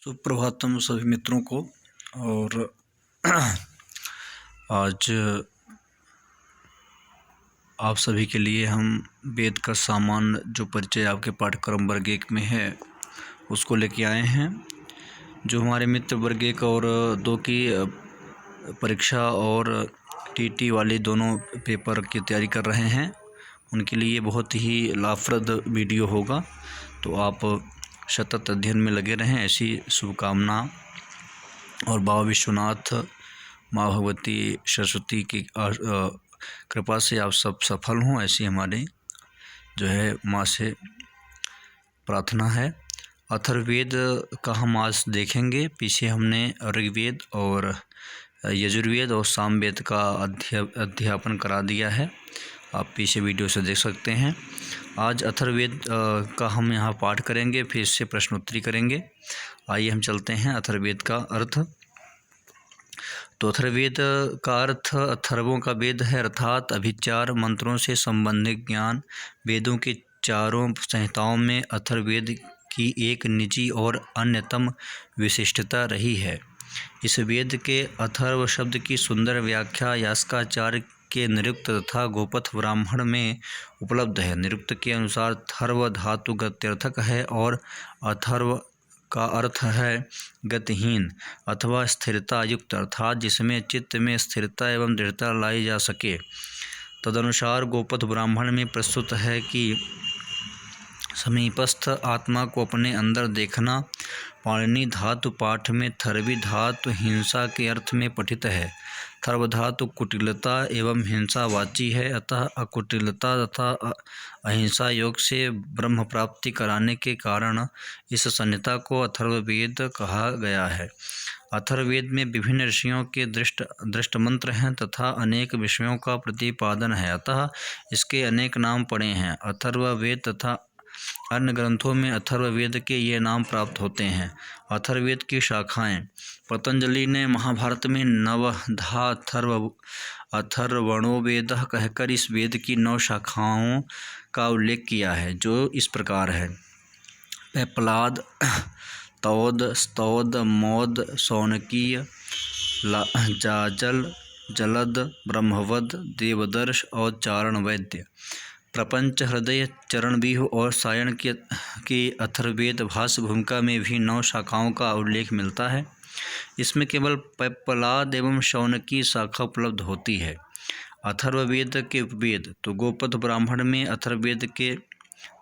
सुप्रभातम सभी मित्रों को। और आज आप सभी के लिए हम वेद का सामान्य जो परिचय आपके पाठ्यक्रम वर्ग 1 में है उसको लेके आए हैं। जो हमारे मित्र वर्ग 1 और 2 की परीक्षा और टीटी वाले दोनों पेपर की तैयारी कर रहे हैं, उनके लिए बहुत ही लाभप्रद वीडियो होगा। तो आप सतत अध्ययन में लगे रहें, ऐसी शुभकामना। और बाबा विश्वनाथ, माँ भगवती सरस्वती की कृपा से आप सब सफल हों, ऐसी हमारी जो है माँ से प्रार्थना है। अथर्ववेद का हम आज देखेंगे। पीछे हमने ऋग्वेद और यजुर्वेद और सामवेद का अध्यापन करा दिया है, आप पीछे वीडियो से देख सकते हैं। आज अथर्ववेद का हम यहाँ पाठ करेंगे, फिर इससे प्रश्नोत्तरी करेंगे। आइए हम चलते हैं अथर्ववेद का अर्थ। तो अथर्ववेद का अर्थ अथर्वों का वेद है, अर्थात अभिचार मंत्रों से संबंधित ज्ञान। वेदों के चारों संहिताओं में अथर्ववेद की एक निजी और अन्यतम विशिष्टता रही है। इस वेद के अथर्व शब्द की सुंदर व्याख्या यास्काचार्य के निरुक्त तथा गोपथ ब्राह्मण में उपलब्ध है। निरुक्त के अनुसार थर्व धातु गत्यर्थक है और अथर्व का अर्थ है गतिहीन अथवा स्थिरता युक्त, अर्थात जिसमें चित्त में स्थिरता एवं दृढ़ता लाई जा सके। तदनुसार गोपथ ब्राह्मण में प्रस्तुत है कि समीपस्थ आत्मा को अपने अंदर देखना। पाणिनि धातु पाठ में थर्वी धातु हिंसा के अर्थ में पठित है। थर्व धातु कुटिलता एवं हिंसावाची है, अतः अकुटिलता तथा अहिंसा योग से ब्रह्म प्राप्ति कराने के कारण इस संहिता को अथर्ववेद कहा गया है। अथर्ववेद में विभिन्न ऋषियों के दृष्ट मंत्र हैं तथा अनेक विषयों का प्रतिपादन है, अतः इसके अनेक नाम पड़े हैं। अथर्ववेद तथा अन्य ग्रंथों में अथर्ववेद के ये नाम प्राप्त होते हैं। अथर्ववेद की शाखाएं। पतंजलि ने महाभारत में नवधा अथर्वणो वेदः कहकर इस वेद की 9 शाखाओं का उल्लेख किया है, जो इस प्रकार है: पैपलाद, तौद, स्तौद, मौद, शौनकीय, जाजल, जलद, ब्रह्मवद, देवदर्श और चारण वैद्य। प्रपंच, हृदय, चरणव्यूह और सायण की अथर्ववेद भाष्य भूमिका में भी 9 शाखाओं का उल्लेख मिलता है। इसमें केवल पैपलाद एवं शौनकी शाखा उपलब्ध होती है। अथर्ववेद के उपवेद। तो गोपथ ब्राह्मण में अथर्ववेद के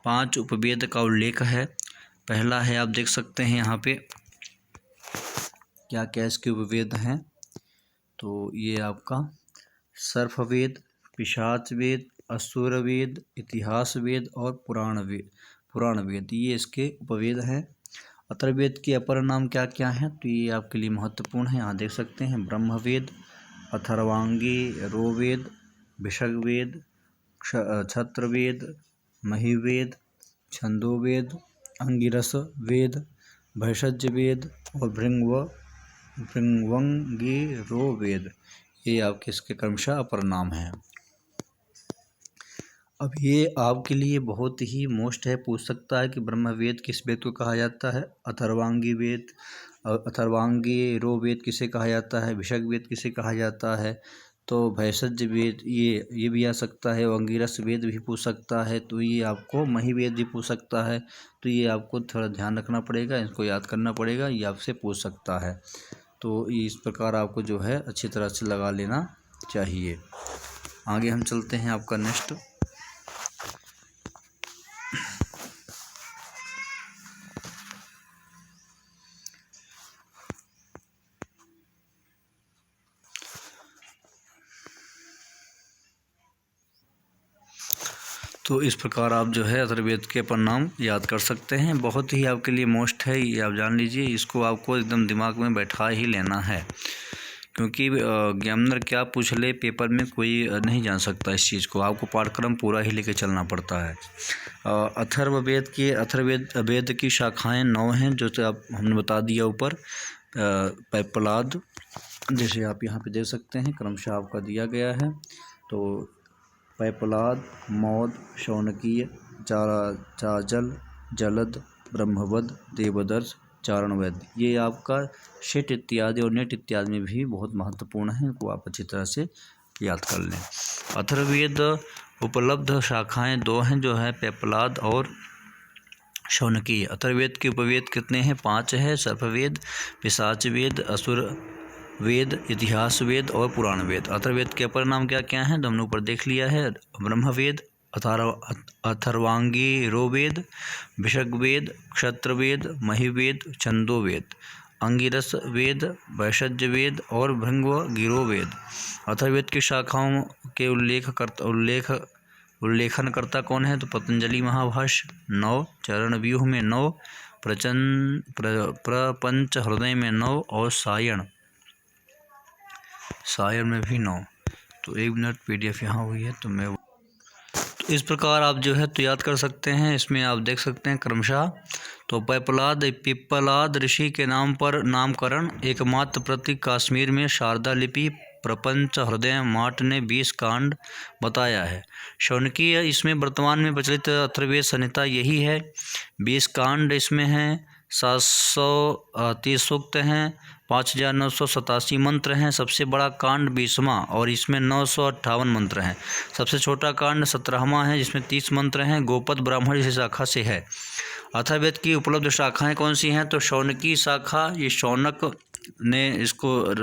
5 उपवेद का उल्लेख है। पहला है, आप देख सकते हैं यहाँ पे क्या क्या इसके उपवेद हैं। तो ये आपका सर्फवेद, पिशाचवेद, असुरवेद, इतिहास वेद और पुराण वेद, ये इसके उपवेद हैं। अथर्ववेद के अपर नाम क्या क्या हैं, तो ये आपके लिए महत्वपूर्ण है, यहाँ देख सकते हैं: ब्रह्मवेद, अथर्वांगी रोवेद, भिषग्वेद, क्षत्रवेद, महिवेद, छंदोवेद, अंगिरस वेद, भैषज वेद और भृंगवंगी वेद। ये आपके इसके क्रमशः अपर नाम हैं। अब ये आपके लिए बहुत ही मोस्ट है, पूछ सकता है कि ब्रह्मवेद किस वेद को कहा जाता है, अथर्वांगी वेद, अथर्वांगी वेद किसे कहा जाता है, भिषग वेद किसे कहा जाता है, तो भैषज वेद ये भी आ सकता है, अंगिरस वेद भी पूछ सकता है, तो ये आपको महिवेद भी पूछ सकता है। तो ये आपको थोड़ा ध्यान रखना पड़ेगा, इसको याद करना पड़ेगा, ये आपसे पूछ सकता है। तो इस प्रकार आपको जो है अच्छी तरह से लगा लेना चाहिए। आगे हम चलते हैं आपका नेक्स्ट। तो इस प्रकार आप जो है अथर्ववेद के अपन नाम याद कर सकते हैं। बहुत ही आपके लिए मोस्ट है, ये आप जान लीजिए, इसको आपको एकदम दिमाग में बैठा ही लेना है, क्योंकि एग्जामिनर क्या पूछ ले पेपर में कोई नहीं जान सकता इस चीज़ को, आपको पाठ्यक्रम पूरा ही लेके चलना पड़ता है। अथर्ववेद की शाखाएं 9 हैं, जो तो आप हमने बता दिया ऊपर। पैपलाद, जैसे आप यहाँ पे देख सकते हैं, क्रमशः आपका दिया गया है। तो पैपलाद, मौद, शौनकीय, जाजल, जलद, ब्रह्मवद, देवदर्श, चारण वेद। ये आपका शेट इत्यादि और नेट इत्यादि में भी बहुत महत्वपूर्ण है, इनको आप अच्छी तरह से याद कर लें। अथर्ववेद उपलब्ध शाखाएं 2 हैं, जो है पेपलाद और शौनकी। अथर्ववेद के उपवेद कितने हैं? 5 है। सर्पवेद, पिशाच वेद, असुर वेद, इतिहास वेद और पुराण वेद। अथर्ववेद के अपर नाम क्या क्या हैं तो हमने ऊपर देख लिया है। ब्रह्मवेद, अथर्वांगिरो वेद, भिषग वेद, क्षत्रवेद, महिवेद, छंदोवेद, अंगिरस वेद, वैशज्य वेद और भृंगगिरो वेद। अथर्ववेद की शाखाओं के उल्लेखनकर्ता कौन है? तो पतंजलि महाभाष्य 9, चरण व्यूह में 9, प्रपंच हृदय में 9 और सायण में भी 9। तो 1 मिनट PDF यहाँ हुई है तो इस प्रकार आप जो है तो याद कर सकते हैं। इसमें आप देख सकते हैं क्रमशः। तो पिप्पलाद ऋषि के नाम पर नामकरण, एकमात्र प्रतीक कश्मीर में शारदा लिपि, प्रपंच हृदय माट ने 20 कांड बताया है। शौनकी इसमें वर्तमान में प्रचलित अथर्ववेद संहिता यही है। 20 कांड इसमें हैं, 730 सूक्त हैं, 5987 मंत्र हैं। सबसे बड़ा कांड 20वां और इसमें 958 मंत्र हैं। सबसे छोटा कांड 17वां है जिसमें 30 मंत्र हैं। गोपद ब्राह्मण इस शाखा से है। अथर्ववेद की उपलब्ध शाखाएं कौन सी हैं? तो शौनकी शाखा, ये शौनक ने इसको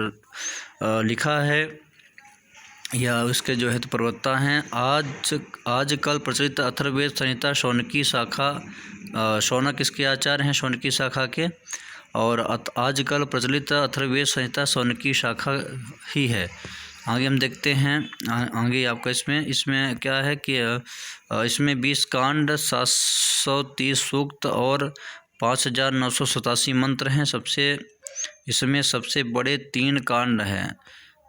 लिखा है या उसके जो है तो प्रवक्ता हैं। आजकल प्रचलित अथर्ववेद संहिता शौनकी शाखा, शौनक इसके आचार्य हैं शौनकी शाखा के, और आजकल प्रचलित अथर्ववेद संहिता शौनकी शाखा ही है। आगे हम देखते हैं। आगे आपका इसमें क्या है कि इसमें 20 कांड, 730 सूक्त और 5987 मंत्र हैं। इसमें सबसे बड़े 3 कांड हैं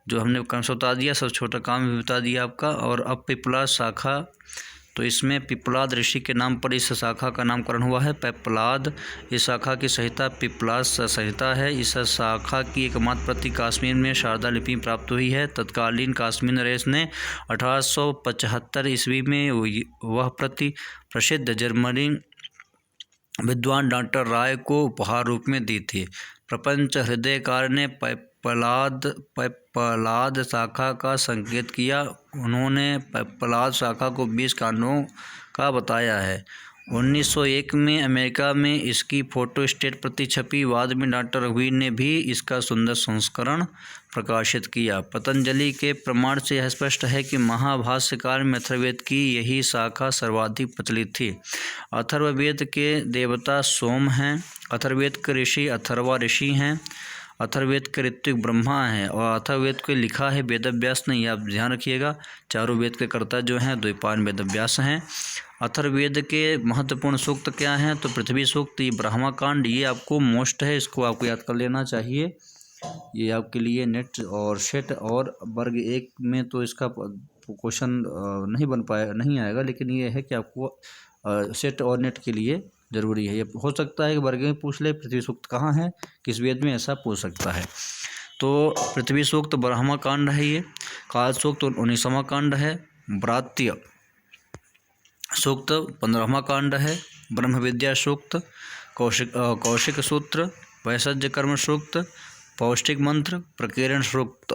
जो हमने क्रम से बता दिया, सबसे छोटा काम भी बता दिया आपका। और अब पिप्पलाद शाखा, तो इसमें पिप्पलाद ऋषि के नाम पर इस शाखा का नामकरण हुआ है। पिप्पलाद इस शाखा की संहिता पिप्पलाद संहिता है। इस शाखा की एकमात्र प्रति कश्मीर में शारदा लिपि प्राप्त हुई है। तत्कालीन कश्मीर नरेश ने 1875 ईस्वी में वह प्रति प्रसिद्ध जर्मनी विद्वान डॉक्टर राय को उपहार रूप में दी थी। प्रपंच हृदयकार ने पिप्पलाद शाखा का संकेत किया। उन्होंने पिप्पलाद शाखा को 20 कांडों का बताया है। 1901 में अमेरिका में इसकी फोटोस्टेट प्रति छपी। बाद में डॉक्टर रघुवीर ने भी इसका सुंदर संस्करण प्रकाशित किया। पतंजलि के प्रमाण से यह स्पष्ट है कि महाभाष्यकार में अथर्ववेद की यही शाखा सर्वाधिक प्रचलित थी। अथर्ववेद के देवता सोम हैं। अथर्ववेद के ऋषि अथर्वा ऋषि हैं। अथर्ववेद के ऋत्विक ब्रह्मा हैं और अथर्ववेद को लिखा है वेदव्यास ने। यह आप ध्यान रखिएगा। चारों वेद के कर्ता जो हैं द्वैपायन वेदव्यास हैं। अथर्ववेद के महत्वपूर्ण सूक्त क्या हैं? तो पृथ्वी सूक्त, ये ब्रह्मा कांड, ये आपको मोस्ट है, इसको आपको याद कर लेना चाहिए। ये आपके लिए नेट और शेट और वर्ग 1 में तो इसका क्वेश्चन नहीं आएगा, लेकिन ये है कि आपको सेट और नेट के लिए ज़रूरी है। ये हो सकता है कि वर्ग में पूछ ले पृथ्वी सूक्त कहाँ है, किस वेद में, ऐसा पूछ सकता है। तो पृथ्वी सूक्त ब्रह्मा कांड है। ये काल सूक्त 19वां कांड है। व्रात्य सूक्त 15वां कांड है। ब्रह्म विद्या सूक्त, कौशिक सूत्र, वैशज्य कर्म सूक्त, पौष्टिक मंत्र, प्रकीर्ण सूक्त।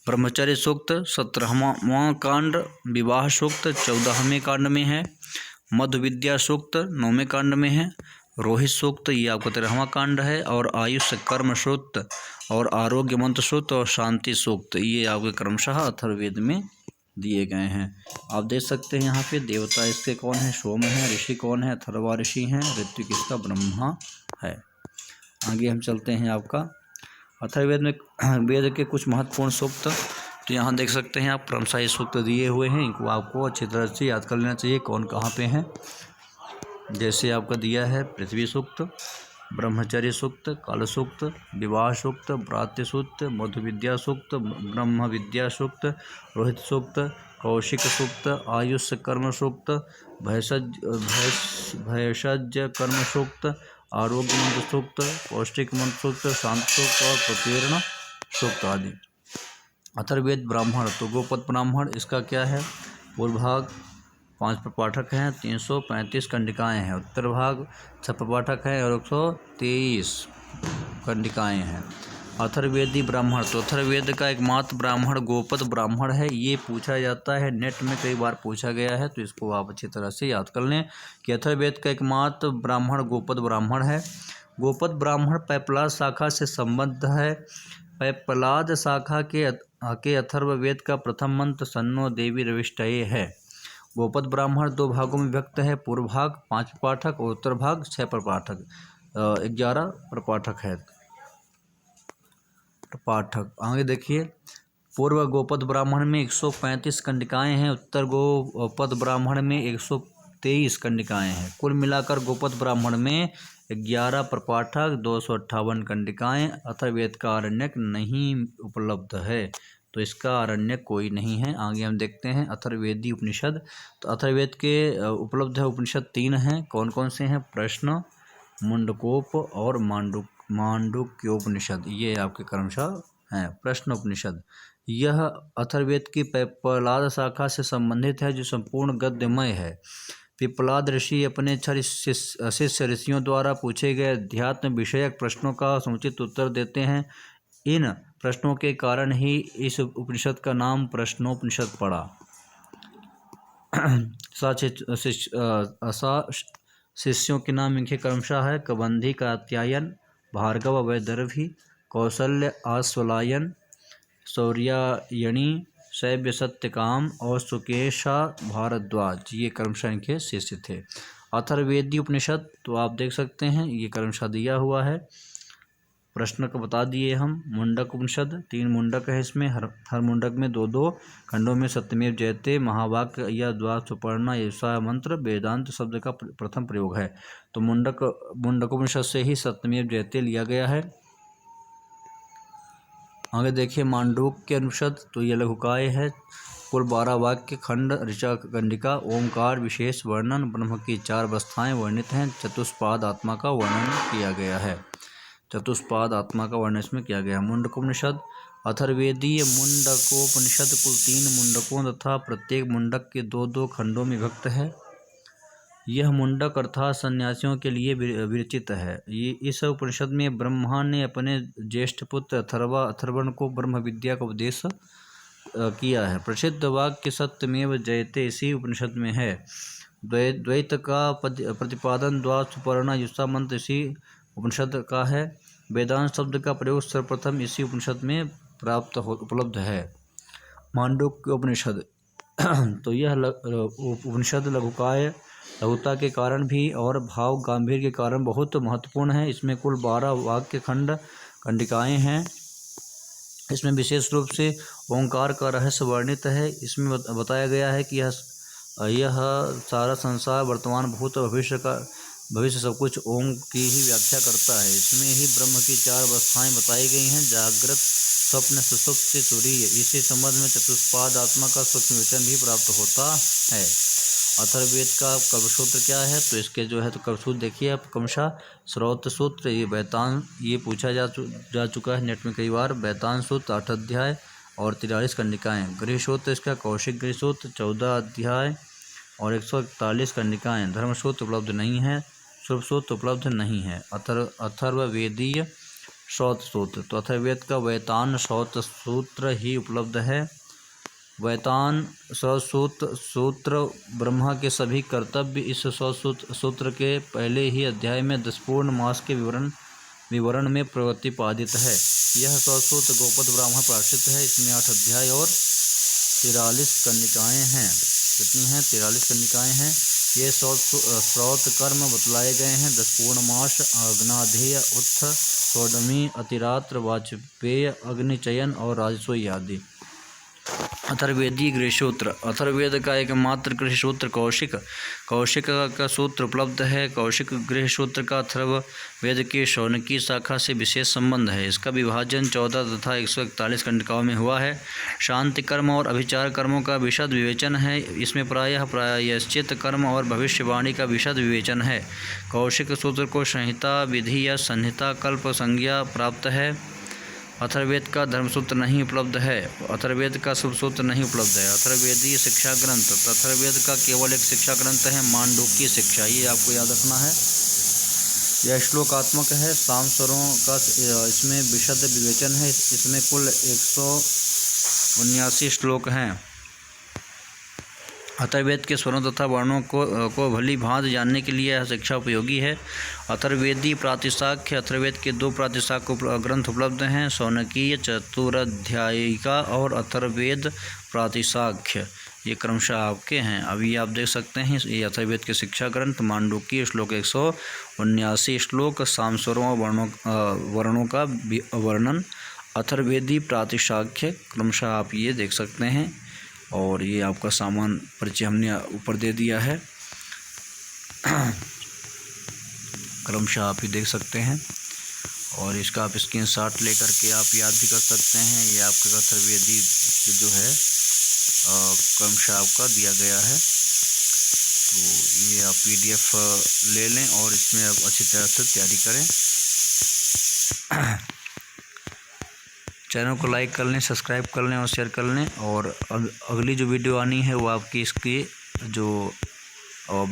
ब्रह्मचर्य सूक्त 17वां कांड। विवाह सूक्त 14वें कांड में है। मधु विद्या सूक्त 9वें कांड में है। रोहित सूक्त ये आपका 13वां कांड है। और आयुष कर्म सूक्त और आरोग्य मंत्र सूक्त और शांति सूक्त ये आपके क्रमशः अथर्ववेद में दिए गए हैं। आप देख सकते हैं यहाँ पे देवता इसके कौन है? सोम है। ऋषि कौन है? अथर्वा ऋषि हैं। ऋत्विक इसका ब्रह्मा है। आगे हम चलते हैं आपका अथर्ववेद में वेद के कुछ महत्वपूर्ण सूक्त। तो यहाँ देख सकते हैं आप क्रमशः सूक्त दिए हुए हैं, इनको आपको अच्छी तरह से याद कर लेना चाहिए कौन कहाँ पे हैं। जैसे आपका दिया है पृथ्वी सूक्त, ब्रह्मचर्य सूक्त, काल सूक्त, विवाह सूक्त, व्रात्य सूक्त, मधु विद्या सूक्त, ब्रह्म विद्या सूक्त, रोहित सूक्त, कौशिक सूक्त, आयुष कर्म सूक्त, भैषज कर्म सूक्त, आरोग्य मंत्र सूक्त, पौष्टिक मंत्र सूक्त, शांति सूक्त और प्रकीर्ण सूक्त आदि। अथर्ववेद ब्राह्मण, तो गोपद ब्राह्मण इसका क्या है? पूर्व भाग 5 प्रपाठक हैं, 335 कंडिकाएँ हैं। उत्तर भाग 6 प्रपाठक हैं और 123 कंडिकाएँ हैं। अथर्ववेदी ब्राह्मण, तो अथर्ववेद का एकमात्र ब्राह्मण गोपद ब्राह्मण है। ये पूछा जाता है, नेट में कई बार पूछा गया है, तो इसको आप अच्छी तरह से याद कर लें कि अथर्ववेद का एकमात्र ब्राह्मण गोपद ब्राह्मण है। गोपद ब्राह्मण पैपलाद शाखा से संबद्ध है। पैपलाद शाखा के अथर्ववेद का प्रथम मंत्र सन्नो देवी रविष्टये है। गोपद ब्राह्मण 2 भागों में विभक्त है। पूर्व भाग 5 प्रपाठक और उत्तर भाग 6 प्रपाठक, 11 प्रपाठक है। पाठक आगे देखिए, पूर्व गोपद ब्राह्मण में 135 कंडिकाएँ हैं। उत्तर गोपद ब्राह्मण में 123 कंडिकाएँ हैं। कुल मिलाकर गोपद ब्राह्मण में 11 प्रपाठक, 258 कंडिकाएँ। अथर्ववेद का आरण्यक नहीं उपलब्ध है, तो इसका आरण्यक कोई नहीं है। आगे हम देखते हैं अथर्ववेदी उपनिषद। तो अथर्ववेद के उपलब्ध है उपनिषद 3 हैं। कौन कौन से हैं? प्रश्न, मुंडकोप और मांडुक्योपनिषद, ये आपके क्रमशः हैं। प्रश्न उपनिषद यह अथर्ववेद की पिप्पलाद शाखा से संबंधित है, जो संपूर्ण गद्यमय है। पिप्पलाद ऋषि अपने 6 शिष्य ऋषियों द्वारा पूछे गए अध्यात्म विषयक प्रश्नों का समुचित उत्तर देते हैं। इन प्रश्नों के कारण ही इस उपनिषद का नाम प्रश्नोपनिषद पड़ा। शिष्यों के नाम इनके क्रमशः है कबंधी कात्यायन, भार्गव वैदर्भी, कौशल्य आश्वलायन, शौर्यायणी, शैव्य सत्यकाम और सुकेशा भारद्वाज, ये क्रमशः इनके शिष्य थे। अथर्ववेदी उपनिषद तो आप देख सकते हैं, ये क्रमशः दिया हुआ है। प्रश्न को बता दिए हम। मुंडक उपनिषद 3 मुंडक है इसमें, हर मुंडक में 2-2 खंडों में सत्यमेव जयते, महावाक्य या द्वा सुपर्णा ऐसा मंत्र वेदांत शब्द का प्रथम प्रयोग है। तो मुंडक उपनिषद से ही सत्यमेव जयते लिया गया है। आगे देखिए मांडूक्य उपनिषद, तो ये लघुकाय है। कुल 12 वाक्य खंड, ऋचा कंडिका, ओमकार विशेष वर्णन, ब्रह्म की 4 अवस्थाएं वर्णित हैं। चतुष्पाद आत्मा का वर्णन किया गया है। चतुष्पाद आत्मा का वर्णन इसमें किया गया है। मुंडकोपनिषद अथर्ववेदीय मुंडकोपनिषद कुल 3 मुंडकों तथा प्रत्येक मुंडक के 2-2 खंडों में विभक्त है। यह मुंडक अर्थात सन्यासियों के लिए विरचित है। ये इस उपनिषद में ब्रह्मा ने अपने ज्येष्ठ पुत्र अथर्वण को ब्रह्म विद्या का उपदेश किया है। प्रसिद्ध वाक्य सत्यमेव जयते इसी उपनिषद में है। द्वैत का प्रतिपादन द्वा सुपर्णा युषा मंत्र इसी उपनिषद का है। वेदांत शब्द का प्रयोग सर्वप्रथम इसी उपनिषद में उपलब्ध है। मांडूक्य उपनिषद तो यह उपनिषद लघुता के कारण भी और भाव गांधीर्य के कारण बहुत महत्वपूर्ण है। इसमें कुल 12 वाक्य कंडिकाएँ हैं। इसमें विशेष रूप से ओंकार का रहस्य वर्णित है। इसमें बताया गया है कि यह सारा संसार वर्तमान भूत भविष्य सब कुछ ओम की ही व्याख्या करता है। इसमें ही ब्रह्म की 4 अवस्थाएं बताई गई हैं, जागृत, स्वप्न, सुषुप्ति, तुरीय। इसी संबंध में चतुष्पाद आत्मा का सूक्ष्म विचरण भी प्राप्त होता है। अथर्ववेद का कल्पसूत्र क्या है? तो इसके जो है तो कल्पसूत्र देखिए आप क्रमशः स्रोत सूत्र, ये बैतान, ये पूछा जा चुका है नेट में कई बार। बैतान सूत्र 8 अध्याय और 43 कंडिकाएँ। गृह सूत्र इसका कौशिक गृह सूत्र 14 अध्याय और 141 कंडिकाएँ। धर्म सूत्र उपलब्ध नहीं है, शुभ सूत्र उपलब्ध नहीं है। अथर्ववेदीय श्रौत सूत्र, तो अथर्ववेद का वैतान श्रौत सूत्र ही उपलब्ध है। वैतान श्रौत सूत्र ब्रह्मा के सभी कर्तव्य इस श्रौत सूत्र के पहले ही अध्याय में 10 पूर्ण मास के विवरण में प्रतिपादित है। यह श्रौत सूत्र गोपद ब्राह्मण प्राश्रित है। इसमें 8 अध्याय और 43 कंडिकाएँ हैं। कितनी हैं? 43 कंडिकाएँ हैं। ये श्रौत कर्म बतलाए गए हैं। 10 पूर्णमास, अग्नाधेय, उत्थ, सोडमी, अतिरात्र, वाजपेय, अग्निचयन और राजसोई आदि। अथर्ववेदी गृहसूत्र, अथर्ववेद का एकमात्र गृहसूत्र कौशिक का सूत्र उपलब्ध है। कौशिक गृहसूत्र का अथर्ववेद की शौनकी शाखा से विशेष संबंध है। इसका विभाजन 14 तथा 141 कंडिकाओं में हुआ है। शांति कर्म और अभिचार कर्मों का विशद विवेचन है। इसमें प्रायः प्रायश्चित कर्म और भविष्यवाणी का विशद विवेचन है। कौशिक सूत्र को संहिता, विधि या संहिता कल्प संज्ञा प्राप्त है। अथर्ववेद का धर्मसूत्र नहीं उपलब्ध है, अथर्ववेद का शुभसूत्र नहीं उपलब्ध है। अथर्ववेदीय शिक्षा ग्रंथ, अथर्ववेद का केवल एक शिक्षा ग्रंथ है, मांडूक्य शिक्षा, ये आपको याद रखना है। यह श्लोकात्मक है, सामस्वरों का इसमें विशद विवेचन है। इसमें कुल 179 श्लोक हैं। अथर्ववेद के स्वरों तथा वर्णों को भली भांति जानने के लिए यह शिक्षा उपयोगी है। अथर्ववेदी प्रातिशाख्य, अथर्ववेद के 2 प्रातिशाख्य ग्रंथ उपलब्ध हैं, शौनकीय चतुराध्यायिका और अथर्ववेद प्रातिशाख्य, ये क्रमशः आपके हैं। अभी आप देख सकते हैं ये अथर्ववेद के शिक्षा ग्रंथ, मांडूक्य श्लोक 179 श्लोक, सामस्वरों और वर्णों का वर्णन, अथर्ववेदी प्रातिशाख्य, क्रमशः आप ये देख सकते हैं। और ये आपका सामान परिचय हमने ऊपर दे दिया है, क्रमशः आप ही देख सकते हैं। और इसका आप स्क्रीनशॉट लेकर के आप याद भी कर सकते हैं। ये आपका अथर्ववेदी जो है क्रमशः आपका दिया गया है। तो ये आप PDF ले लें और इसमें आप अच्छी तरह से तैयारी करें। चैनल को लाइक कर लें, सब्सक्राइब कर लें और शेयर कर लें। और अगली जो वीडियो आनी है वो आपकी इसकी जो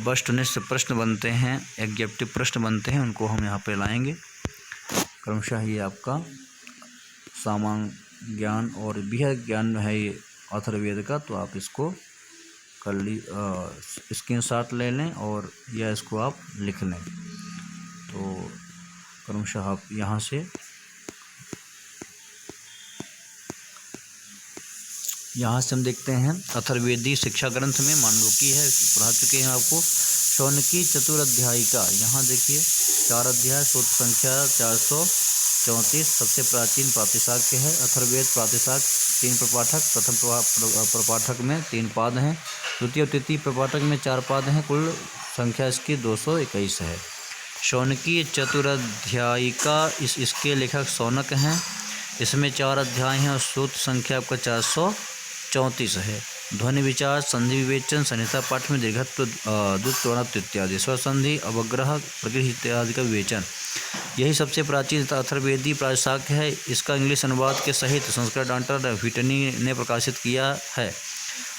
वस्तुनिष्ठ प्रश्न बनते हैं, एग्जेक्टिव प्रश्न बनते हैं, उनको हम यहाँ पे लाएंगे। क्रमशः ये आपका सामान्य ज्ञान और बृहद ज्ञान है ये अथर्ववेद का। तो आप इसको कर स्क्रीनशॉट ले लें और या इसको आप लिख लें। तो क्रमशः आप यहाँ से हम देखते हैं अथर्ववेदी शिक्षा ग्रंथ में मांडूक्य है, पढ़ा चुके हैं आपको। शौनकी चतुराध्यायिका, यहाँ देखिए 4 अध्याय, सूत्र संख्या 434, सबसे प्राचीन प्रातिशाख्य है। अथर्ववेद प्रातिशाख्य 3 प्रपाठक, प्रथम प्रपाठक में 3 पाद हैं, द्वितीय और तृतीय प्रपाठक में 4 पाद हैं, कुल संख्या इसकी 221 है। शौनकी चतुराध्यायिका, इसके लेखक शौनक हैं, इसमें 4 अध्याय हैं और सूत्र संख्या आपका 434 है। ध्वनि विचार, संधि विवेचन, संहिता पाठ में दीर्घत्व, द्वित्वणत्व इत्यादि, स्वसंधि, अवग्रह, प्रकृति इत्यादि का विवेचन, यही सबसे प्राचीन अथर्ववेदी प्रातिशाख्य है। इसका इंग्लिश अनुवाद के सहित संस्कृत डॉक्टर व्हिटनी ने प्रकाशित किया है।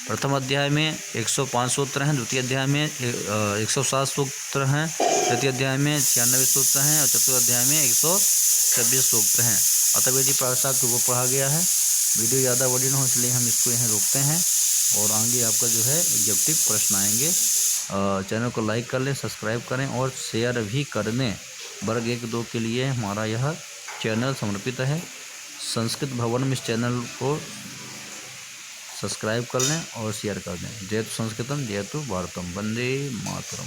प्रथम अध्याय में 105 सूत्र हैं, द्वितीय अध्याय में 107 सूत्र हैं, तृतीय अध्याय में 96 सूत्र हैं और चतुर्थ अध्याय में 126 सूत्र हैं। अथर्ववेदी प्रातिशाख्य को पढ़ा गया है। वीडियो ज़्यादा बड़ी न हो इसलिए हम इसको यहाँ रोकते हैं और आगे आपका जो है एग्जेक्टिव प्रश्न आएंगे। चैनल को लाइक कर लें, सब्सक्राइब करें और शेयर भी कर दें। वर्ग 1-2 के लिए हमारा यह चैनल समर्पित है। संस्कृत भवन में इस चैनल को सब्सक्राइब कर लें और शेयर कर दें। जयतु संस्कृतम जयतु भारतम, वंदे मातरम।